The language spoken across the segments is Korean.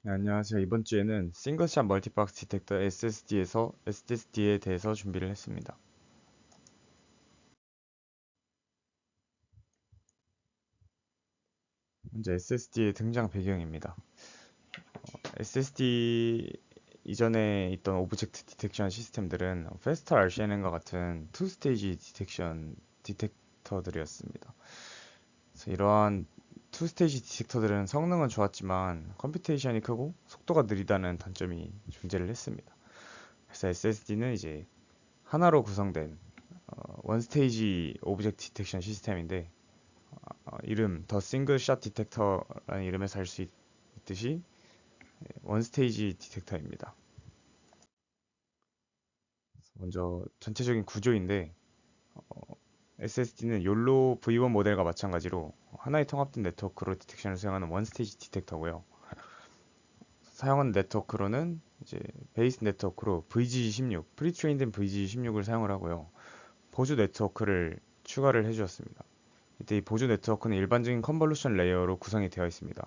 네, 안녕하세요. 이번 주에는 싱글샷 멀티박스 디텍터 SSD에 대해서 준비를 했습니다. 먼저 SSD의 등장 배경입니다. SSD 이전에 있던 오브젝트 디텍션 시스템들은 페스터 RCNN과 같은 투 스테이지 디텍션 디텍터들이었습니다. 그래서 이러한 투 스테이지 디텍터들은 성능은 좋았지만 컴퓨테이션이 크고 속도가 느리다는 단점이 존재를 했습니다. 그래서 SSD는 이제 하나로 구성된 원 스테이지 오브젝트 디텍션 시스템인데 이름 더 싱글 샷 디텍터라는 이름에서 알 수 있듯이 원 스테이지 디텍터입니다. 먼저 전체적인 구조인데 SSD는 욜로 V1 모델과 마찬가지로 하나의 통합된 네트워크로 디텍션을 수행하는 원 스테이지 디텍터고요. 사용하는 네트워크로는 이제 베이스 네트워크로 VGG16, 프리트레인된 VGG16을 사용을 하고요. 보조 네트워크를 추가를 해주었습니다. 이때 이 보조 네트워크는 일반적인 컨볼루션 레이어로 구성이 되어 있습니다.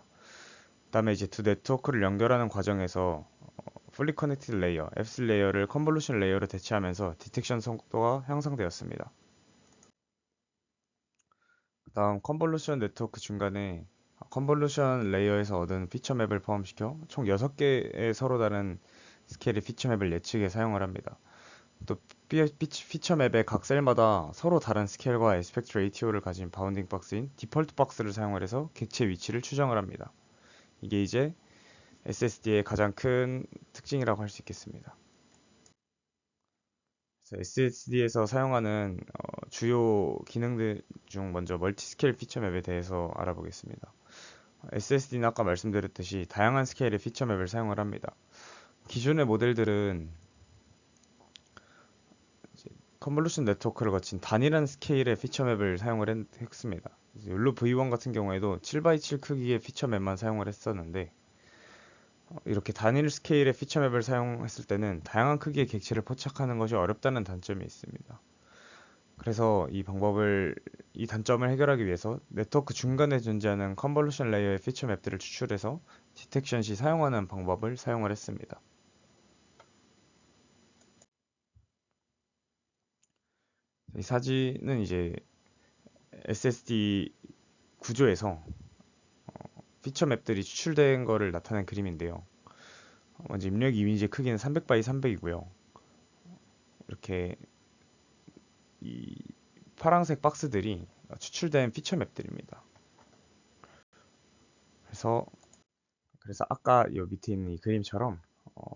그다음에 이제 두 네트워크를 연결하는 과정에서 풀리 커넥티드 레이어, 앱스 레이어를 컨볼루션 레이어로 대체하면서 디텍션 속도가 향상되었습니다. 그다음 컨볼루션 네트워크 중간에 컨볼루션 레이어에서 얻은 피처 맵을 포함시켜 총 6개의 서로 다른 스케일의 피처 맵을 예측에 사용을 합니다. 또 피처 맵의 각 셀마다 서로 다른 스케일과 에스펙트 레이티오를 가진 바운딩 박스인 디폴트 박스를 사용을 해서 객체 위치를 추정을 합니다. 이게 이제 SSD의 가장 큰 특징이라고 할 수 있겠습니다. SSD에서 사용하는 주요 기능들 중 먼저 멀티 스케일 피처 맵에 대해서 알아보겠습니다. SSD는 아까 말씀드렸듯이 다양한 스케일의 피처 맵을 사용을 합니다. 기존의 모델들은 컨볼루션 네트워크를 거친 단일한 스케일의 피처 맵을 사용을 했습니다. 욜로 V1 같은 경우에도 7x7 크기의 피처 맵만 사용을 했었는데 이렇게 단일 스케일의 피처 맵을 사용했을 때는 다양한 크기의 객체를 포착하는 것이 어렵다는 단점이 있습니다. 그래서 이 단점을 해결하기 위해서 네트워크 중간에 존재하는 컨볼루션 레이어의 피처 맵들을 추출해서 디텍션 시 사용하는 방법을 사용을 했습니다. 이 사진은 이제 SSD 구조에서 피처 맵들이 추출된 거를 나타낸 그림인데요. 먼저 입력 이미지의 크기는 300 x 300이고요. 이렇게 이 파란색 박스들이 추출된 피처 맵들입니다. 그래서 아까 이 밑에 있는 이 그림처럼 어,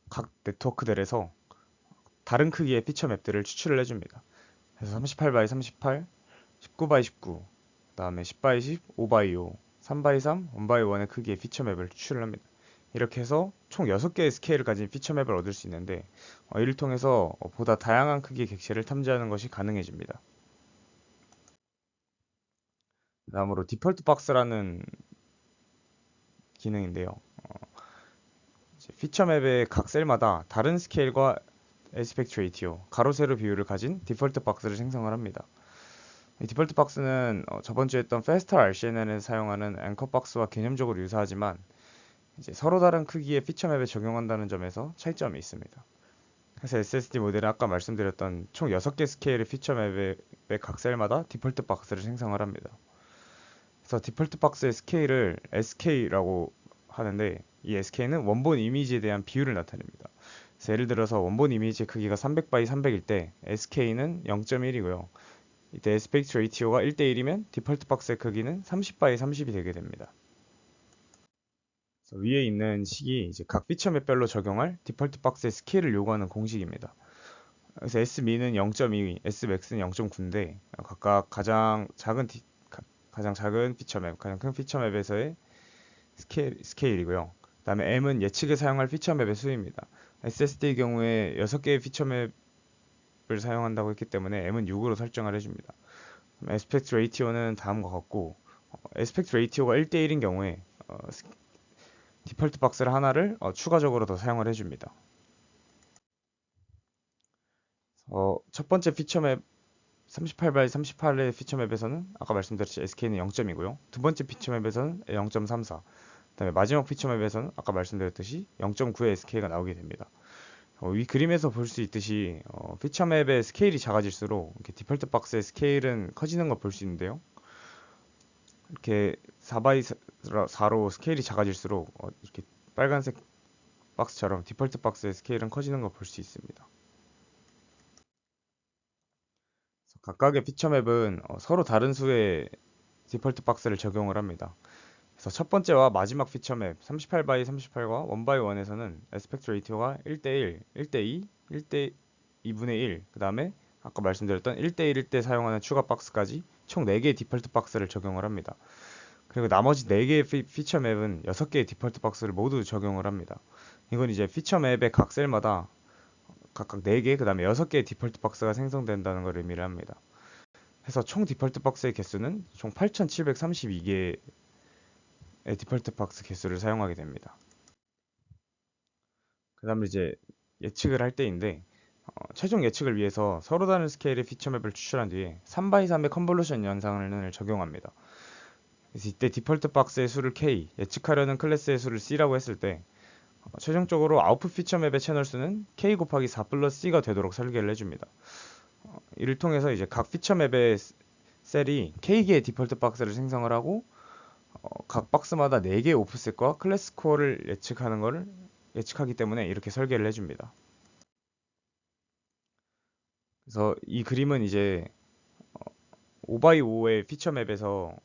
각 네트워크들에서 다른 크기의 피처 맵들을 추출을 해줍니다. 그래서 38 x 38, 19 x 19, 그다음에 10 x 10, 5 x 5, 3 x 3, 1 x 1의 크기의 피처 맵을 추출을 합니다. 이렇게 해서 총 6개의 스케일을 가진 피처 맵을 얻을 수 있는데 이를 통해서 보다 다양한 크기의 객체를 탐지하는 것이 가능해집니다. 다음으로 디폴트 박스라는 기능인데요. 피처 맵의 각 셀마다 다른 스케일과 에스펙트 레이티오, 가로 세로 비율을 가진 디폴트 박스를 생성을 합니다. 이 디폴트 박스는 저번 주에 했던 페스터 RCNN에서 사용하는 앵커 박스와 개념적으로 유사하지만 이제 서로 다른 크기의 피처 맵에 적용한다는 점에서 차이점이 있습니다. 그래서 SSD 모델은 아까 말씀드렸던 총 6개 스케일의 피처 맵의 각 셀마다 디폴트 박스를 생성을 합니다. 그래서 디폴트 박스의 스케일을 SK라고 하는데 이 SK는 원본 이미지에 대한 비율을 나타냅니다. 그래서 예를 들어서 원본 이미지의 크기가 300 x 300일 때 SK는 0.1이고요. 이때 에스펙트 레이티오가 1대1이면 디폴트 박스의 크기는 30 x 30이 되게 됩니다. 위에 있는 식이 이제 각 피처 맵별로 적용할 디폴트 박스의 스케일을 요구하는 공식입니다. 그래서 S민은 0.2, Smax는 0.9인데 각각 가장 작은 피처 맵, 가장 큰 피처 맵에서의 스케일이고요. 그다음에 M은 예측에 사용할 피처 맵의 수입니다. SSD의 경우에 6개의 피처 맵을 사용한다고 했기 때문에 M은 6으로 설정을 해줍니다. 에스펙트 레이티오는 다음과 같고 에스펙트 레이티오가 1대1인 경우에 디폴트 박스를 하나를 추가적으로 더 사용을 해줍니다. 첫 번째 피처 맵 38 x 38의 피처 맵에서는 아까 말씀드렸듯이 SK는 0점이고요. 두 번째 피처 맵에서는 0.34, 그다음에 마지막 피처 맵에서는 아까 말씀드렸듯이 0.9의 SK가 나오게 됩니다. 이 그림에서 볼 수 있듯이 피처 맵의 스케일이 작아질수록 이렇게 디폴트 박스의 스케일은 커지는 걸 볼 수 있는데요. 이렇게 4x4로 스케일이 작아질수록 이렇게 빨간색 박스처럼 디폴트 박스의 스케일은 커지는 걸 볼 수 있습니다. 각각의 피처 맵은 서로 다른 수의 디폴트 박스를 적용을 합니다. 그래서 첫 번째와 마지막 피처 맵 38x 38과 1x1에서는 에스펙트 레이티오가 1대1, 1대2, 1대 2분의 1, 그 다음에 아까 말씀드렸던 1대1, 1대 사용하는 추가 박스까지 총 4개의 디폴트 박스를 적용을 합니다. 그리고 나머지 4개의 피처 맵은 6개의 디폴트 박스를 모두 적용을 합니다. 이건 이제 피처 맵의 각 셀마다 각각 4개, 그 다음에 6개의 디폴트 박스가 생성된다는 걸 의미를 합니다. 해서 총 디폴트 박스의 개수는 총 8732개의 디폴트 박스 개수를 사용하게 됩니다. 그 다음에 이제 예측을 할 때인데 최종 예측을 위해서 서로 다른 스케일의 피처 맵을 추출한 뒤에 3x3의 컨볼루션 연산을 적용합니다. 그래서 이때 디폴트 박스의 수를 K, 예측하려는 클래스의 수를 C라고 했을 때 최종적으로 아웃풋 피처 맵의 채널 수는 K 곱하기 4 플러스 C가 되도록 설계를 해줍니다. 이를 통해서 이제 각 피처 맵의 셀이 K개의 디폴트 박스를 생성을 하고 각 박스마다 4개의 오프셋과 클래스 코어를 예측하기 때문에 이렇게 설계를 해줍니다. 그래서 이 그림은 이제 5x5의 피처 맵에서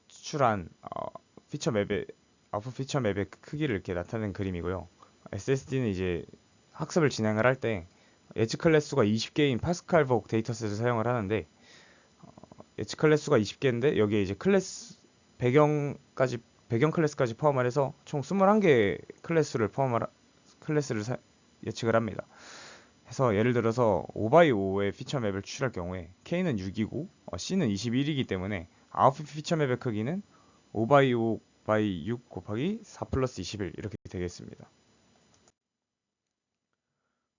추출한 피처 맵의 아웃풋 피처 맵의 크기를 이렇게 나타낸 그림이고요. SSD는 이제 학습을 진행을 할 때 예측 클래스가 20개인 파스칼복 데이터셋을 사용을 하는데 예측 클래스가 20개인데 여기에 이제 배경 클래스까지 포함을 해서 총 21개의 클래스를 예측을 합니다. 해서 예를 들어서 5x5의 피처 맵을 추출할 경우에 K는 6이고 C는 21이기 때문에 아웃풋 피처 맵의 크기는 5x5 by 6 곱하기 4 플러스 21 이렇게 되겠습니다.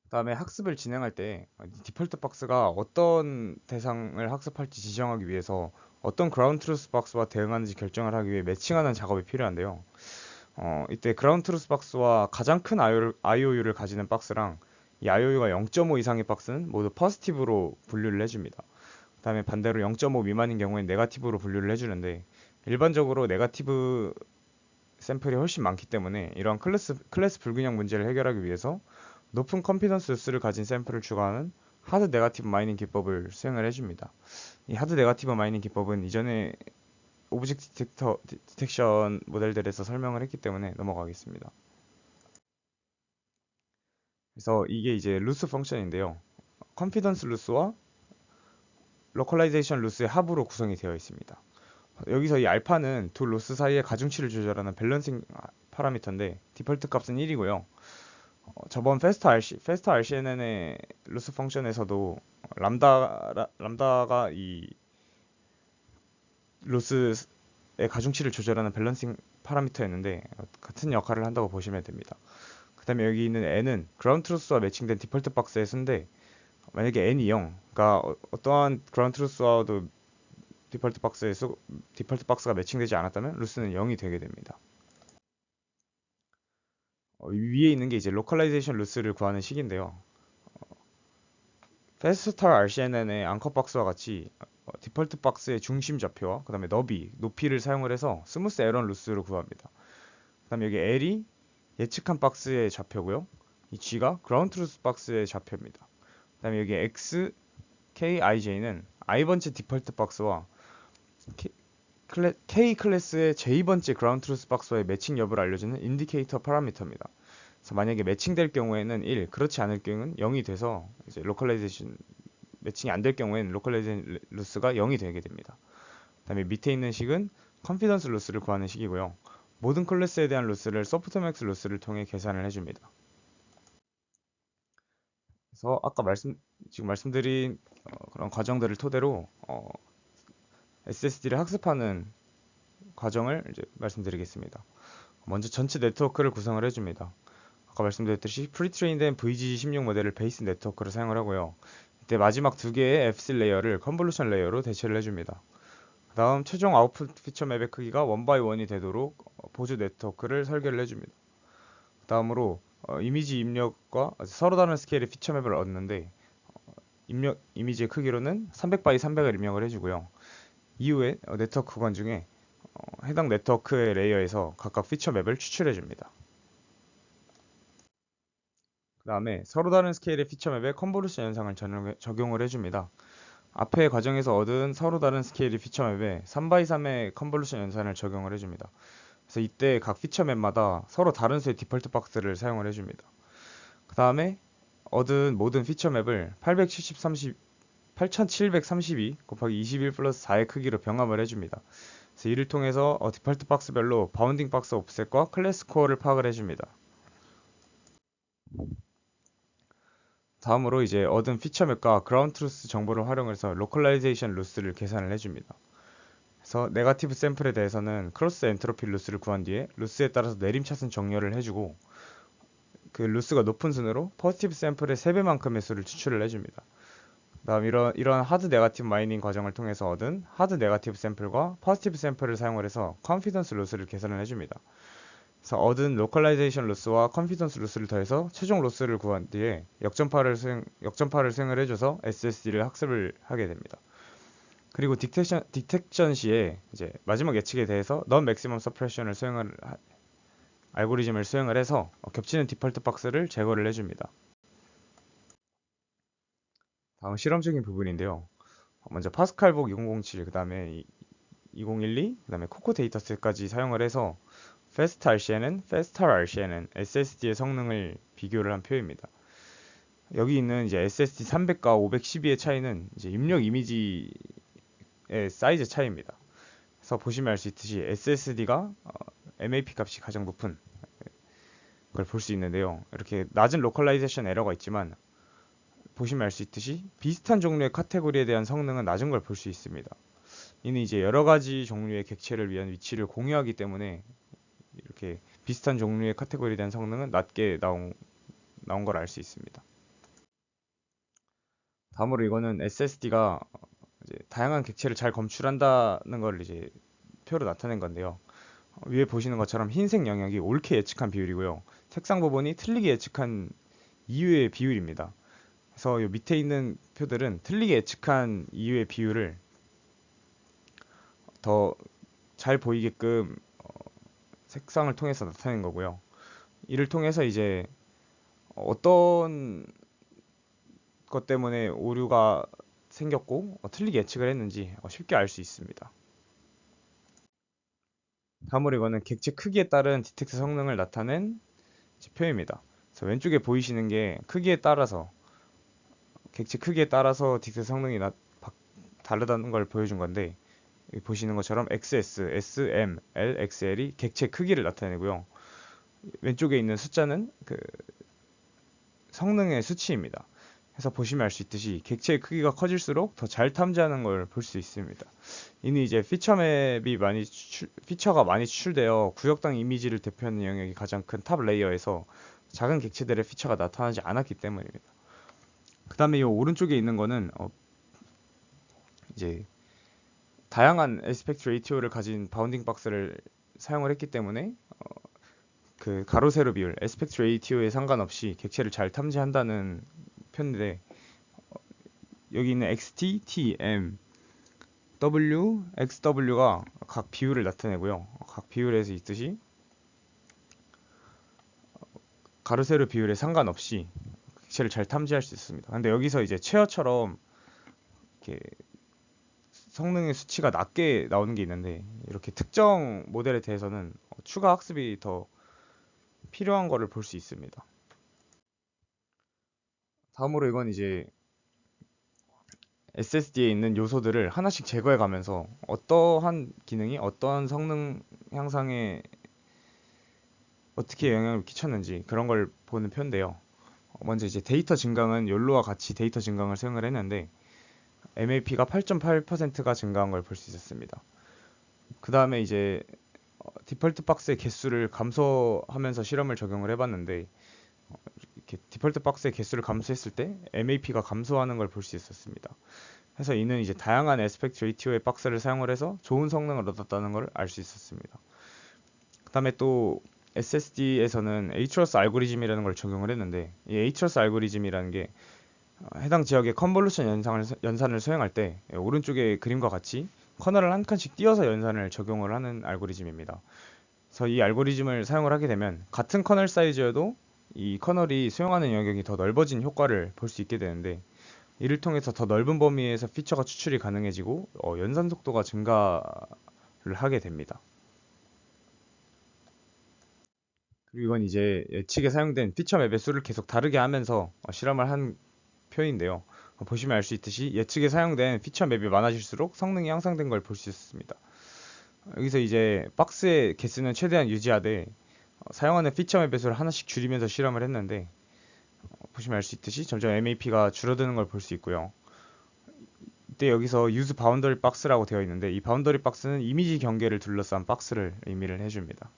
그 다음에 학습을 진행할 때 디폴트 박스가 어떤 대상을 학습할지 지정하기 위해서 어떤 그라운드 트루스 박스와 대응하는지 결정을 하기 위해 매칭하는 작업이 필요한데요. 이때 그라운드 트루스 박스와 가장 큰 IOU를 가지는 박스랑 이 IOU가 0.5 이상의 박스는 모두 포지티브로 분류를 해줍니다. 그 다음에 반대로 0.5 미만인 경우엔 네거티브로 분류를 해주는데 일반적으로 네거티브 샘플이 훨씬 많기 때문에 이러한 클래스 불균형 문제를 해결하기 위해서 높은 컨피던스 루스를 가진 샘플을 추가하는 하드 네거티브 마이닝 기법을 수행을 해줍니다. 이 하드 네거티브 마이닝 기법은 이전에 오브젝트 디텍션 모델들에서 설명을 했기 때문에 넘어가겠습니다. 그래서 이게 이제 루스 펑션인데요. 컨피던스 루스와 로컬라이제이션 루스의 합으로 구성이 되어 있습니다. 여기서 이 알파는 두 로스 사이의 가중치를 조절하는 밸런싱 파라미터인데 디폴트 값은 1이고요. 저번 페스트 RCNN의 루스 펑션에서도 람다가 이 로스의 가중치를 조절하는 밸런싱 파라미터였는데 같은 역할을 한다고 보시면 됩니다. 그 다음에 여기 있는 n은 그라운드 트루스와 매칭된 디폴트 박스의 수인데 만약에 n이 0, 그러니까 어떠한 그라운드 트루스와도 디폴트 박스가 매칭되지 않았다면 루스는 0이 되게 됩니다. 위에 있는 게 이제 로컬라이제이션 루스를 구하는 식인데요. 페스트스타 RCNN의 앙커 박스와 같이 디폴트 박스의 중심 좌표와 그 다음에 높이를 사용을 해서 스무스 에런 루스를 구합니다. 그 다음에 여기 L이 예측한 박스의 좌표고요. 이 G가 그라운드 트루스 박스의 좌표입니다. 그 다음에 여기 X, K, IJ는 I번째 디폴트 박스와 K 클래스의 J번째 그라운드 트루스 박스와의 매칭 여부를 알려주는 인디케이터 파라미터입니다. 그래서 만약에 매칭될 경우에는 1, 그렇지 않을 경우는 0이 돼서 이제 로컬라이제이션 매칭이 안 될 경우에는 로컬라이제이션 루스가 0이 되게 됩니다. 그다음에 밑에 있는 식은 컨피던스 루스를 구하는 식이고요. 모든 클래스에 대한 루스를 소프트맥스 루스를 통해 계산을 해줍니다. 그래서 아까 지금 말씀드린 그런 과정들을 토대로 SSD를 학습하는 과정을 이제 말씀드리겠습니다. 먼저 전체 네트워크를 구성을 해줍니다. 아까 말씀드렸듯이 프리트레인된 VGG16 모델을 베이스 네트워크로 사용을 하고요. 이때 마지막 두 개의 F3 레이어를 컨볼루션 레이어로 대체를 해줍니다. 그 다음 최종 아웃풋 피처 맵의 크기가 1x1이 되도록 보조 네트워크를 설계를 해줍니다. 다음으로 이미지 입력과 서로 다른 스케일의 피처 맵을 얻는데 이미지의 크기로는 300 x 300을 입력을 해주고요. 이후에 네트워크 구간 중에 해당 네트워크의 레이어에서 각각 피처 맵을 추출해줍니다. 그 다음에 서로 다른 스케일의 피처 맵에 컨보루션 현상을 적용을 해줍니다. 앞의 과정에서 얻은 서로 다른 스케일의 피처 맵에 3x3의 컨볼루션 연산을 적용을 해줍니다. 그래서 이때 각 피처 맵마다 서로 다른 수의 디폴트 박스를 사용을 해줍니다. 그 다음에 얻은 모든 피처 맵을 8732 곱하기 21 플러스 4의 크기로 병합을 해줍니다. 그래서 이를 통해서 디폴트 박스별로 바운딩 박스 옵셋과 클래스 코어를 파악을 해줍니다. 다음으로 이제 얻은 피처 맵과 그라운드 트루스 정보를 활용해서 로컬라이제이션 로스를 계산을 해줍니다. 그래서 네거티브 샘플에 대해서는 크로스 엔트로피 로스를 구한 뒤에 로스에 따라서 내림차순 정렬을 해주고 그 로스가 높은 순으로 포지티브 샘플의 3배만큼의 수를 추출을 해줍니다. 다음 이런 하드 네거티브 마이닝 과정을 통해서 얻은 하드 네거티브 샘플과 포지티브 샘플을 사용을 해서 컨피던스 로스를 계산을 해줍니다. 그래서 얻은 로컬라이제이션 로스와 컨피던스 로스를 더해서 최종 로스를 구한 뒤에 역전파를 수행을 해줘서 SSD를 학습을 하게 됩니다. 그리고 디텍션 시에 이제 마지막 예측에 대해서 non maximum suppression을 알고리즘을 수행을 해서 겹치는 디폴트 박스를 제거를 해줍니다. 다음 실험적인 부분인데요. 먼저 파스칼복 2007, 그 다음에 2012, 그 다음에 코코 데이터셋까지 사용을 해서 Fast RCN은, Faster RCN은 SSD의 성능을 비교를 한 표입니다. 여기 있는 이제 SSD 300과 512의 차이는 이제 입력 이미지의 사이즈 차이입니다. 그래서 보시면 알 수 있듯이 SSD가 MAP 값이 가장 높은 걸 볼 수 있는데요. 이렇게 낮은 로컬라이제이션 에러가 있지만 보시면 알 수 있듯이 비슷한 종류의 카테고리에 대한 성능은 낮은 걸 볼 수 있습니다. 이는 이제 여러 가지 종류의 객체를 위한 위치를 공유하기 때문에 이렇게 비슷한 종류의 카테고리에 대한 성능은 낮게 나온 걸 알 수 있습니다. 다음으로 이거는 SSD가 다양한 객체를 잘 검출한다는 걸 이제 표로 나타낸 건데요. 위에 보시는 것처럼 흰색 영역이 옳게 예측한 비율이고요. 색상 부분이 틀리게 예측한 이유의 비율입니다. 그래서 이 밑에 있는 표들은 틀리게 예측한 이유의 비율을 더 잘 보이게끔 색상을 통해서 나타낸 거고요. 이를 통해서 이제 어떤 것 때문에 오류가 생겼고 틀리게 예측을 했는지 쉽게 알 수 있습니다. 다음으로 이거는 객체 크기에 따른 디텍트 성능을 나타낸 표입니다. 그래서 왼쪽에 보이시는 게 객체 크기에 따라서 디텍트 성능이 다르다는 걸 보여준 건데 여기 보시는 것처럼 XS, SM, L, XL이 객체 크기를 나타내고요. 왼쪽에 있는 숫자는 그 성능의 수치입니다. 그래서 보시면 알 수 있듯이 객체의 크기가 커질수록 더 잘 탐지하는 걸 볼 수 있습니다. 이는 이제 피처가 많이 추출되어 구역당 이미지를 대표하는 영역이 가장 큰 탑 레이어에서 작은 객체들의 피처가 나타나지 않았기 때문입니다. 그 다음에 이 오른쪽에 있는 거는 이제 다양한 에스펙트 레이티오를 가진 바운딩 박스를 사용을 했기 때문에 그 가로 세로 비율, 에스펙트 레이티오에 상관없이 객체를 잘 탐지한다는 표인데 여기 있는 XT, T, M, W, XW가 각 비율을 나타내고요. 각 비율에서 있듯이 가로 세로 비율에 상관없이 객체를 잘 탐지할 수 있습니다. 근데 여기서 이제 체어처럼 이렇게 성능의 수치가 낮게 나오는 게 있는데 이렇게 특정 모델에 대해서는 추가 학습이 더 필요한 거를 볼 수 있습니다. 다음으로 이건 이제 SSD에 있는 요소들을 하나씩 제거해 가면서 어떠한 기능이 어떠한 성능 향상에 어떻게 영향을 끼쳤는지 그런 걸 보는 표인데요. 먼저 이제 데이터 증강은 욜로와 같이 데이터 증강을 사용을 했는데 MAP가 8.8%가 증가한 걸 볼 수 있었습니다. 그 다음에 이제 디폴트 박스의 개수를 감소하면서 실험을 적용을 해봤는데 이렇게 디폴트 박스의 개수를 감소했을 때 MAP가 감소하는 걸 볼 수 있었습니다. 그래서 이는 이제 다양한 에스펙트 레이티오의 박스를 사용을 해서 좋은 성능을 얻었다는 걸 알 수 있었습니다. 그 그다음에 또 SSD에서는 Atrus 알고리즘이라는 걸 적용을 했는데, 이 Atrus 알고리즘이라는 게 해당 지역의 컨볼루션 연산을 수행할 때 오른쪽의 그림과 같이 커널을 한 칸씩 띄어서 연산을 적용을 하는 알고리즘입니다. 그래서 이 알고리즘을 사용을 하게 되면 같은 커널 사이즈여도 이 커널이 수용하는 영역이 더 넓어진 효과를 볼 수 있게 되는데, 이를 통해서 더 넓은 범위에서 피처가 추출이 가능해지고 연산 속도가 증가를 하게 됩니다. 그리고 이건 이제 예측에 사용된 피처 맵의 수를 계속 다르게 하면서 실험을 한 표인데요. 보시면 알 수 있듯이 예측에 사용된 피처 맵이 많아질수록 성능이 향상된 걸 볼 수 있습니다. 여기서 이제 박스의 개수는 최대한 유지하되 사용하는 피처 맵의 수를 하나씩 줄이면서 실험을 했는데, 보시면 알 수 있듯이 점점 MAP가 줄어드는 걸 볼 수 있고요. 이때 여기서 use boundary box라고 되어 있는데, 이 바운더리 박스는 이미지 경계를 둘러싼 박스를 의미를 해줍니다.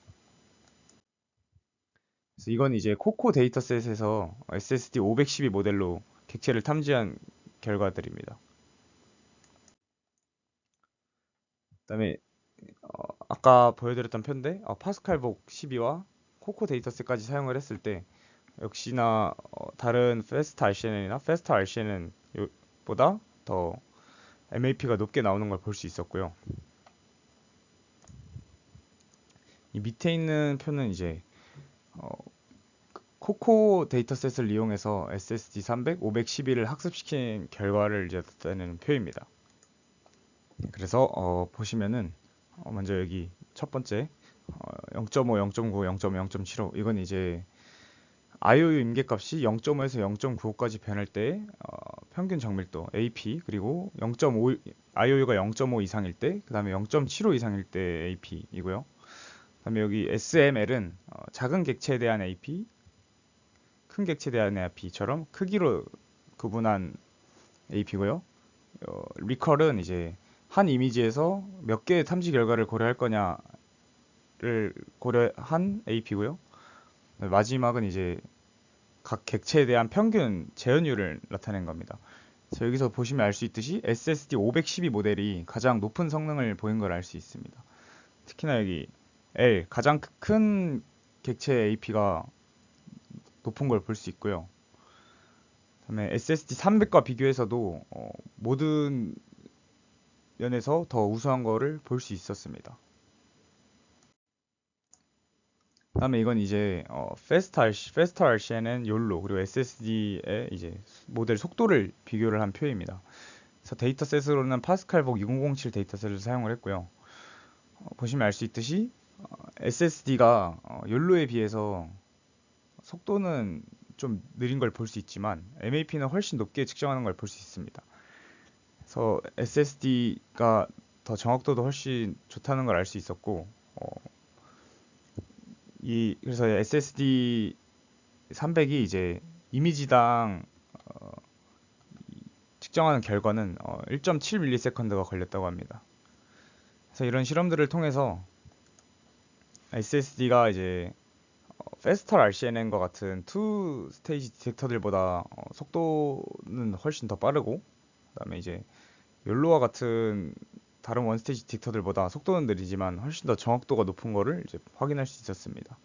그래서 이건 이제 코코 데이터셋에서 SSD 512 모델로 객체를 탐지한 결과들입니다. 그다음에 아까 보여드렸던 편인데 파스칼복 12와 코코 데이터셋까지 사용을 했을 때 역시나 다른 페스트 RCN이나 페스트 RCN 보다 더 MAP가 높게 나오는 걸 볼 수 있었고요. 이 밑에 있는 표는 이제 어, 코코 데이터셋을 이용해서 SSD 300, 512를 학습시킨 결과를 이제 나타내는 표입니다. 그래서 보시면은 먼저 여기 첫 번째 0.5, 0.9, 0.5, 0.75 이건 이제 IOU 임계값이 0.5에서 0.95까지 변할 때 평균 정밀도 AP, 그리고 0.5 IOU가 0.5 이상일 때, 그 다음에 0.75 이상일 때 AP이고요. 그 다음에 여기 SML은 작은 객체에 대한 AP, 큰 객체에 대한 AP처럼 크기로 구분한 AP고요. 리컬은 이제 한 이미지에서 몇 개의 탐지 결과를 고려할 거냐를 고려한 AP고요. 마지막은 이제 각 객체에 대한 평균 재현율을 나타낸 겁니다. 그래서 여기서 보시면 알 수 있듯이 SSD 512 모델이 가장 높은 성능을 보인 걸 알 수 있습니다. 특히나 여기 L, 가장 큰 객체 AP가 높은 걸 볼 수 있고요. 그다음에 SSD 300과 비교해서도 모든 면에서 더 우수한 거를 볼 수 있었습니다. 그다음에 이건 이제 페스트 RCN은 욜로, 그리고 SSD의 이제 모델 속도를 비교를 한 표입니다. 그래서 데이터셋으로는 파스칼복 2007 데이터셋을 사용을 했고요. 보시면 알 수 있듯이 SSD가 욜로에 비해서 속도는 좀 느린 걸 볼 수 있지만 MAP는 훨씬 높게 측정하는 걸 볼 수 있습니다. 그래서 SSD가 더 정확도도 훨씬 좋다는 걸 알 수 있었고, 그래서 SSD 300이 이제 이미지당 측정하는 결과는 1.7ms가 걸렸다고 합니다. 그래서 이런 실험들을 통해서 SSD가 이제 페스터 RCNN과 같은 투 스테이지 디텍터들보다 속도는 훨씬 더 빠르고, 그다음에 이제 욜로와 같은 다른 원 스테이지 디텍터들보다 속도는 느리지만 훨씬 더 정확도가 높은 거를 이제 확인할 수 있었습니다.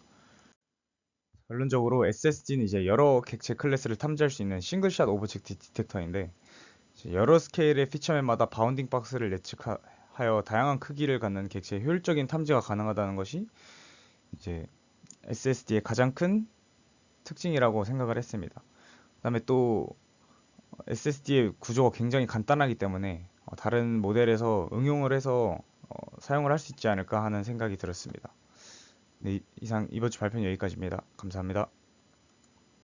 결론적으로 SSD는 이제 여러 객체 클래스를 탐지할 수 있는 싱글샷 오브젝트 디텍터인데, 여러 스케일의 피처맵마다 바운딩 박스를 예측하여 다양한 크기를 갖는 객체의 효율적인 탐지가 가능하다는 것이 이제 SSD의 가장 큰 특징이라고 생각을 했습니다. 그다음에 또 SSD의 구조가 굉장히 간단하기 때문에 다른 모델에서 응용을 해서 사용을 할 수 있지 않을까 하는 생각이 들었습니다. 네, 이상 이번 주 발표는 여기까지입니다. 감사합니다.